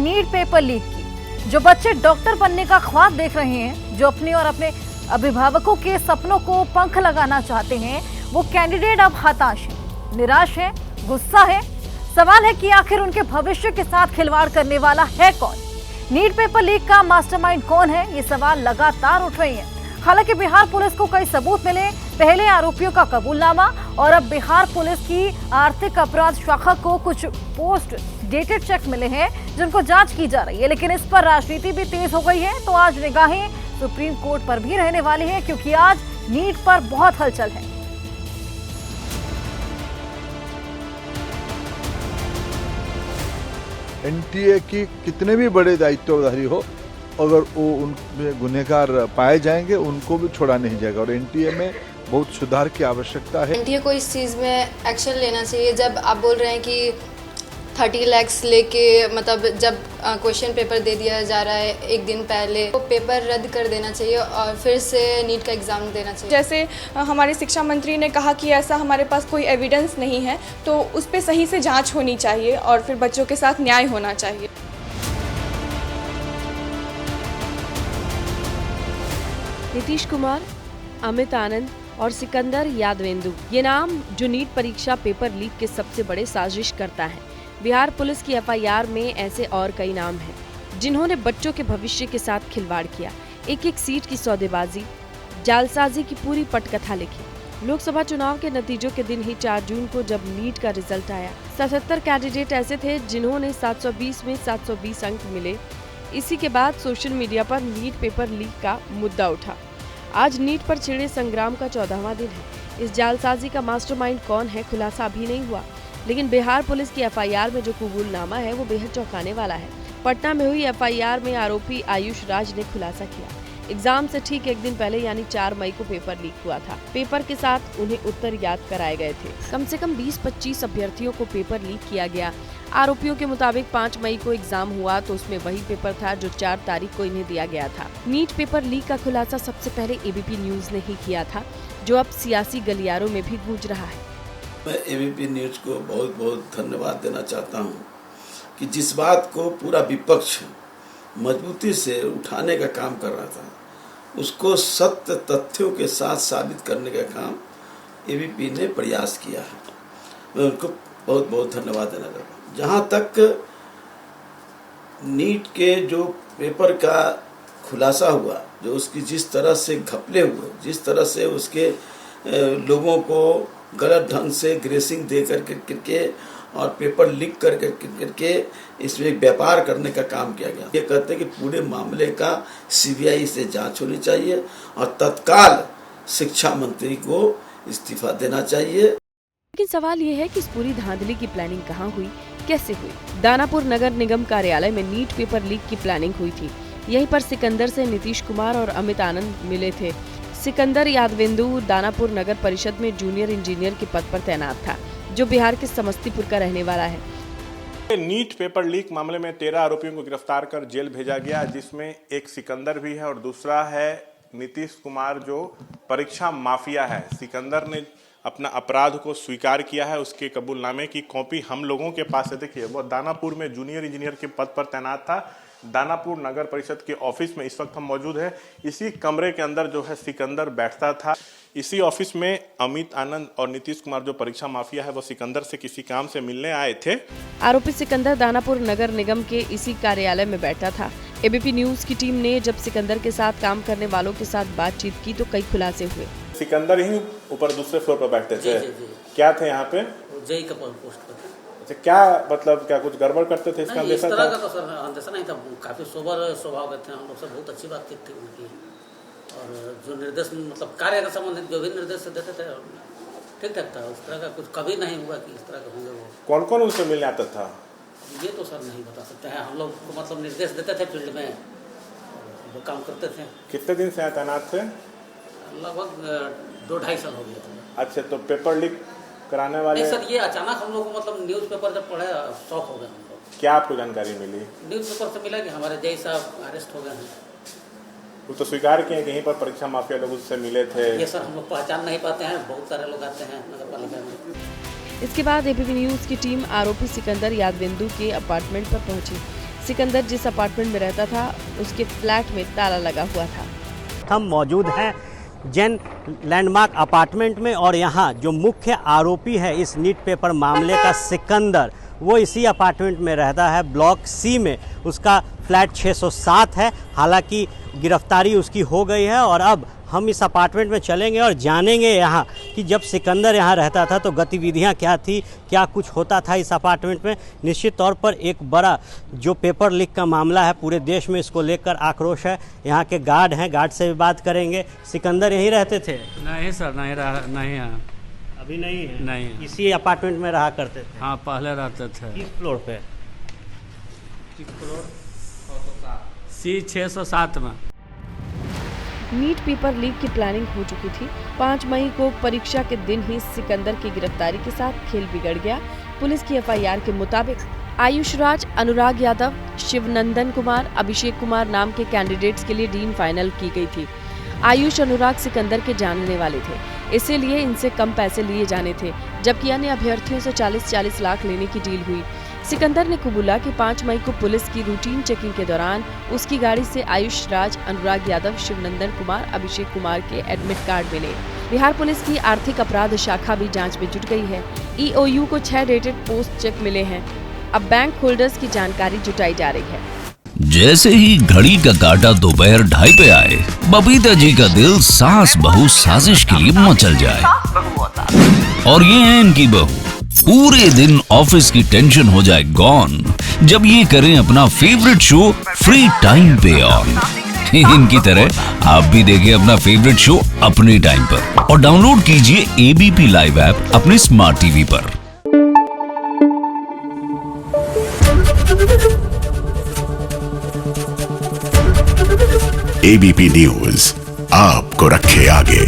NEET paper leak की। जो बच्चे डॉक्टर बनने का ख्वाब देख रहे हैं, जो अपने और अपने अभिभावकों के सपनों को पंख लगाना चाहते हैं, वो कैंडिडेट अब हताश है, निराश है, गुस्सा है। सवाल है कि आखिर उनके भविष्य के साथ खिलवाड़ करने वाला है कौन? नीट पेपर लीक का मास्टरमाइंड कौन है? ये सवाल लगातार उठ रहे हैं। हालांकि बिहार पुलिस को कई सबूत मिले, पहले आरोपियों का कबूलनामा और अब बिहार पुलिस की आर्थिक अपराध शाखा को कुछ पोस्ट डेटेड चेक मिले हैं जिनको जांच की जा रही है। लेकिन इस पर राजनीति भी तेज हो गई है, तो आज निगाहें सुप्रीम कोर्ट पर भी रहने वाली है, क्योंकि आज नीट पर बहुत हलचल है। एनटीए की कितने भी बड़े दायित्वधारी हो, अगर वो उनमें गुनहगार पाए जाएंगे उनको भी छोड़ा नहीं जाएगा। और एनटीए में बहुत सुधार की आवश्यकता है। एनटीए को इस चीज़ में एक्शन लेना चाहिए। जब आप बोल रहे हैं कि 30 लाख लेके मतलब जब क्वेश्चन पेपर दे दिया जा रहा है एक दिन पहले, तो पेपर रद्द कर देना चाहिए और फिर से नीट का एग्ज़ाम देना चाहिए। जैसे हमारे शिक्षा मंत्री ने कहा कि ऐसा हमारे पास कोई एविडेंस नहीं है, तो उस पर सही से जांच होनी चाहिए और फिर बच्चों के साथ न्याय होना चाहिए। नीतीश कुमार, अमित आनंद और सिकंदर यादवेंदु, ये नाम जो नीट परीक्षा पेपर लीक के सबसे बड़े साजिश करता है। बिहार पुलिस की एफआईआर में ऐसे और कई नाम हैं जिन्होंने बच्चों के भविष्य के साथ खिलवाड़ किया, एक एक सीट की सौदेबाजी, जालसाजी की पूरी पटकथा लिखी। लोकसभा चुनाव के नतीजों के दिन ही 4 जून को जब नीट का रिजल्ट आया, 77 कैंडिडेट ऐसे थे जिन्होंने 720 में 720 अंक मिले। इसी के बाद सोशल मीडिया पर नीट पेपर लीक का मुद्दा उठा। आज नीट पर छिड़े संग्राम का 14वां दिन है। इस जालसाजी का मास्टरमाइंड कौन है, खुलासा अभी नहीं हुआ, लेकिन बिहार पुलिस की एफआईआर में जो कबूलनामा है वो बेहद चौंकाने वाला है। पटना में हुई एफआईआर में आरोपी आयुष राज ने खुलासा किया, एग्जाम से ठीक एक दिन पहले यानी 4 मई को पेपर लीक हुआ था। पेपर के साथ उन्हें उत्तर याद कराए गए थे। कम से कम 20-25 अभ्यर्थियों को पेपर लीक किया गया। आरोपियों के मुताबिक 5 मई को एग्जाम हुआ तो उसमें वही पेपर था जो 4 तारीख को इन्हें दिया गया था। नीट पेपर लीक का खुलासा सबसे पहले एबीपी न्यूज ने ही किया था, जो अब सियासी गलियारों में भी गूंज रहा है। मैं एबीपी न्यूज को बहुत बहुत धन्यवाद देना चाहता हूं कि जिस बात को पूरा विपक्ष मजबूती से उठाने का काम कर रहा था, उसको सत्य तथ्यों के साथ साबित करने का काम एबीपी ने प्रयास किया है। मैं उनको बहुत बहुत धन्यवाद देना चाहता हूँ। जहाँ तक नीट के जो पेपर का खुलासा हुआ, जो उसकी जिस तरह से घपले हुए, जिस तरह से उसके लोगों को गलत ढंग से ग्रेसिंग दे करके और पेपर लीक करके इसमें व्यापार करने का काम किया गया। ये कहते हैं कि पूरे मामले का सीबीआई से जांच होनी चाहिए और तत्काल शिक्षा मंत्री को इस्तीफा देना चाहिए। लेकिन सवाल ये है कि इस पूरी धांधली की प्लानिंग कहाँ हुई, कैसे हुई? दानापुर नगर निगम कार्यालय में नीट पेपर लीक की प्लानिंग हुई थी। यहीं पर सिकंदर से नीतीश कुमार और अमित आनंद मिले थे। सिकंदर यादवेंदु दानापुर नगर परिषद में जूनियर इंजीनियर के पद पर तैनात था, जो बिहार के समस्तीपुर का रहने वाला है। नीट पेपर लीक मामले में 13 आरोपियों को गिरफ्तार कर जेल भेजा गया, जिसमें एक सिकंदर भी है और दूसरा है नीतीश कुमार, जो परीक्षा माफिया है। सिकंदर ने अपना अपराध को स्वीकार किया है। उसके कबूलनामे की कॉपी हम लोगों के पास है। देखिए, वो दानापुर में जूनियर इंजीनियर के पद पर तैनात था। दानापुर नगर परिषद के ऑफिस में इस वक्त हम मौजूद हैं। इसी कमरे के अंदर जो है सिकंदर बैठता था। इसी ऑफिस में अमित आनंद और नीतीश कुमार, जो परीक्षा माफिया है, वो सिकंदर से किसी काम से मिलने आए थे। आरोपी सिकंदर दानापुर नगर निगम के इसी कार्यालय में बैठा था। एबीपी न्यूज की टीम ने जब सिकंदर के साथ काम करने वालों के साथ बातचीत की तो कई खुलासे हुए। सिकंदर ही ऊपर दूसरे फ्लोर पर बैठते थे। जी। क्या थे यहाँ पे? जेई का पोस्ट पर। अच्छा, क्या मतलब क्या कुछ गड़बड़ करते थे? इसका इस तरह का तो सर अंदेशा नहीं था। काफी सोबर स्वभाव के थे हम लोग से, बहुत अच्छी बातचीत थी उनकी। और जो निर्देश मतलब कार्य का संबंधित जो भी निर्देश देते थे ठीक ठाक था। उस तरह का कुछ कभी नहीं हुआ कि इस तरह का होंगे। वो कौन कौन उनसे मिलने आता था ये तो सर नहीं बता सकते हैं। हम लोग को मतलब निर्देश देते थे फील्ड में, वो काम करते थे। कितने दिन से तैनात थे? लगभग 2-2.5 साल हो गया था। अच्छा, तो पेपर लीक कराने वाले? नहीं सर, ये अचानक हम लोग को मतलब न्यूज़ पेपर जब पढ़े शौक हो गया हम लोग। क्या आपको जानकारी मिली? न्यूज़ पेपर से मिला कि हमारे जय साहब अरेस्ट हो गए हैं। वो तो स्वीकार किए कि यहीं पर परीक्षा माफिया लोग उससे मिले थे। ये सर हम लोग पहचान नहीं पाते हैं, बहुत सारे लोग आते हैं नगर पालिका में। इसके बाद एबीपी न्यूज की टीम आरोपी सिकंदर यादवेंदु के अपार्टमेंट पर पहुंची। सिकंदर जिस अपार्टमेंट में रहता था उसके फ्लैट में ताला लगा हुआ था। हम मौजूद हैं जैन लैंडमार्क अपार्टमेंट में और यहाँ जो मुख्य आरोपी है इस नीट पेपर मामले का सिकंदर, वो इसी अपार्टमेंट में रहता है। ब्लॉक सी में उसका फ्लैट 607 है। हालांकि गिरफ्तारी उसकी हो गई है और अब हम इस अपार्टमेंट में चलेंगे और जानेंगे यहाँ कि जब सिकंदर यहाँ रहता था तो गतिविधियाँ क्या थी, क्या कुछ होता था इस अपार्टमेंट में। निश्चित तौर पर एक बड़ा जो पेपर लीक का मामला है, पूरे देश में इसको लेकर आक्रोश है। यहाँ के गार्ड हैं, गार्ड से भी बात करेंगे। सिकंदर यहीं रहते थे? नहीं सर, नहीं है। अभी नहीं है? नहीं। इसी अपार्टमेंट में रहा करते थे? हाँ, पहले रहते थे। किस फ्लोर पे? C 607 में। नीट पेपर लीक की प्लानिंग हो चुकी थी। 5 मई को परीक्षा के दिन ही सिकंदर की गिरफ्तारी के साथ खेल बिगड़ गया। पुलिस की एफआईआर के मुताबिक आयुष राज, अनुराग यादव, शिवनंदन कुमार, अभिषेक कुमार नाम के कैंडिडेट्स के लिए डीन फाइनल की गई थी। आयुष, अनुराग सिकंदर के जानने वाले थे, इसीलिए इनसे कम पैसे लिए जाने थे, जबकि अन्य अभ्यर्थियों से 40-40 लाख लेने की डील हुई। सिकंदर ने कबूला कि 5 मई को पुलिस की रूटीन चेकिंग के दौरान उसकी गाड़ी से आयुष राज, अनुराग यादव, शिवनंदन कुमार, अभिषेक कुमार के एडमिट कार्ड मिले। बिहार पुलिस की आर्थिक अपराध शाखा भी जांच में जुट गई है। EOU को 6 डेटेड पोस्ट चेक मिले हैं। अब बैंक होल्डर्स की जानकारी जुटाई जा रही है। जैसे ही घड़ी का काटा दोपहर 2:30 पे आए, बबीता जी का दिल सास बहू साजिश के लिए मचल जाए। और ये है इनकी बहू, पूरे दिन ऑफिस की टेंशन हो जाए गॉन जब ये करें अपना फेवरेट शो फ्री टाइम पे ऑन। इनकी तरह आप भी देखें अपना फेवरेट शो अपने टाइम पर और डाउनलोड कीजिए ABP लाइव ऐप अपने स्मार्ट टीवी पर। ABP न्यूज आपको रखे आगे।